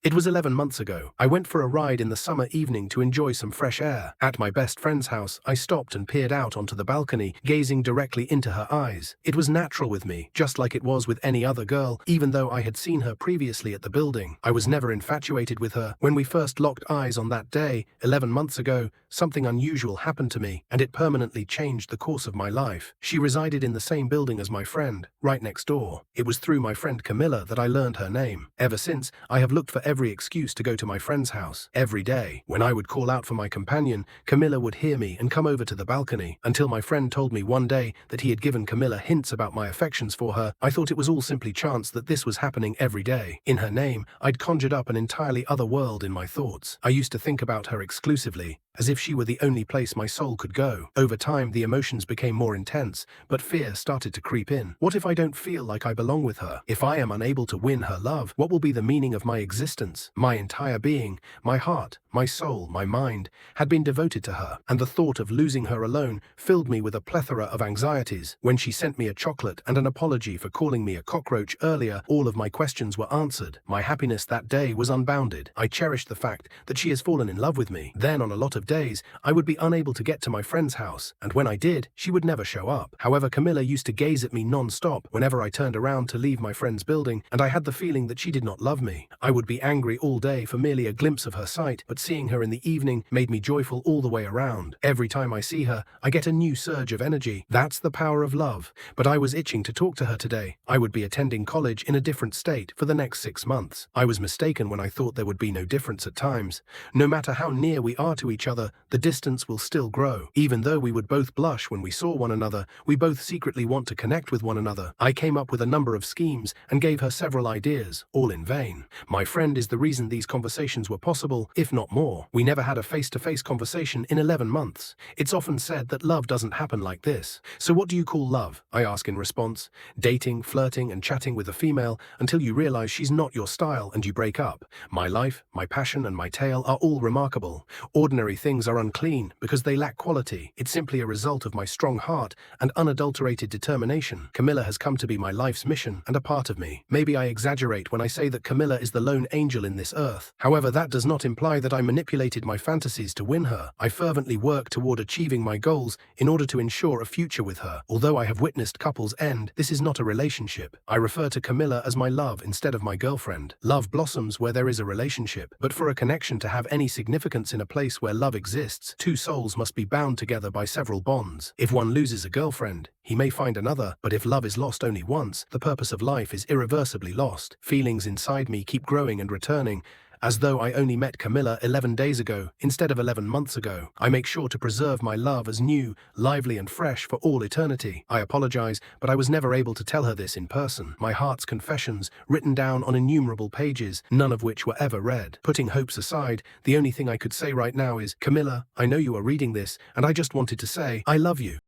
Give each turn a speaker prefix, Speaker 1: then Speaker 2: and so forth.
Speaker 1: It was 11 months ago. I went for a ride in the summer evening to enjoy some fresh air. At my best friend's house, I stopped and peered out onto the balcony, gazing directly into her eyes. It was natural with me, just like it was with any other girl, even though I had seen her previously at the building. I was never infatuated with her. When we first locked eyes on that day, 11 months ago, something unusual happened to me, and it permanently changed the course of my life. She resided in the same building as my friend, right next door. It was through my friend Camila that I learned her name. Ever since, I have looked for every excuse to go to my friend's house. Every day, when I would call out for my companion, Camila would hear me and come over to the balcony, until my friend told me one day that he had given Camila hints about my affections for her. I thought it was all simply chance that this was happening every day. In her name, I'd conjured up an entirely other world in my thoughts. I used to think about her exclusively, as if she were the only place my soul could go. Over time, the emotions became more intense, but fear started to creep in. What if I don't feel like I belong with her? If I am unable to win her love, what will be the meaning of my existence? My entire being, my heart, my soul, my mind, had been devoted to her, and the thought of losing her alone filled me with a plethora of anxieties. When she sent me a chocolate and an apology for calling me a cockroach earlier, all of my questions were answered. My happiness that day was unbounded. I cherished the fact that she has fallen in love with me. Then, on a lot of days, I would be unable to get to my friend's house, and when I did, she would never show up. However, Camila used to gaze at me non-stop whenever I turned around to leave my friend's building, and I had the feeling that she did not love me. I would be angry all day for merely a glimpse of her sight, but seeing her in the evening made me joyful all the way around. Every time I see her, I get a new surge of energy. That's the power of love. But I was itching to talk to her today. I would be attending college in a different state for the next 6 months. I was mistaken when I thought there would be no difference at times. No matter how near we are to each other, the distance will still grow. Even though we would both blush when we saw one another, we both secretly want to connect with one another. I came up with a number of schemes and gave her several ideas, all in vain. My friend is the reason these conversations were possible, if not more. We never had a face-to-face conversation in 11 months. It's often said that love doesn't happen like this. So what do you call love? I ask in response. Dating, flirting, and chatting with a female until you realize she's not your style and you break up. My life, my passion, and my tale are all remarkable. Ordinary things are unclean because they lack quality. It's simply a result of my strong heart and unadulterated determination. Camila has come to be my life's mission and a part of me. Maybe I exaggerate when I say that Camila is the lone angel in this earth. However, that does not imply that I manipulated my fantasies to win her. I fervently work toward achieving my goals in order to ensure a future with her. Although I have witnessed couples end, this is not a relationship. I refer to Camila as my love instead of my girlfriend. Love blossoms where there is a relationship, but for a connection to have any significance in a place where love exists, two souls must be bound together by several bonds. If one loses a girlfriend, he may find another, but if love is lost only once, the purpose of life is irreversibly lost. Feelings inside me keep growing and returning, as though I only met Camila 11 days ago instead of 11 months ago. I make sure to preserve my love as new, lively, and fresh for all eternity. I apologize, but I was never able to tell her this in person. My heart's confessions, written down on innumerable pages, none of which were ever read. Putting hopes aside, the only thing I could say right now is, Camila, I know you are reading this, and I just wanted to say, I love you.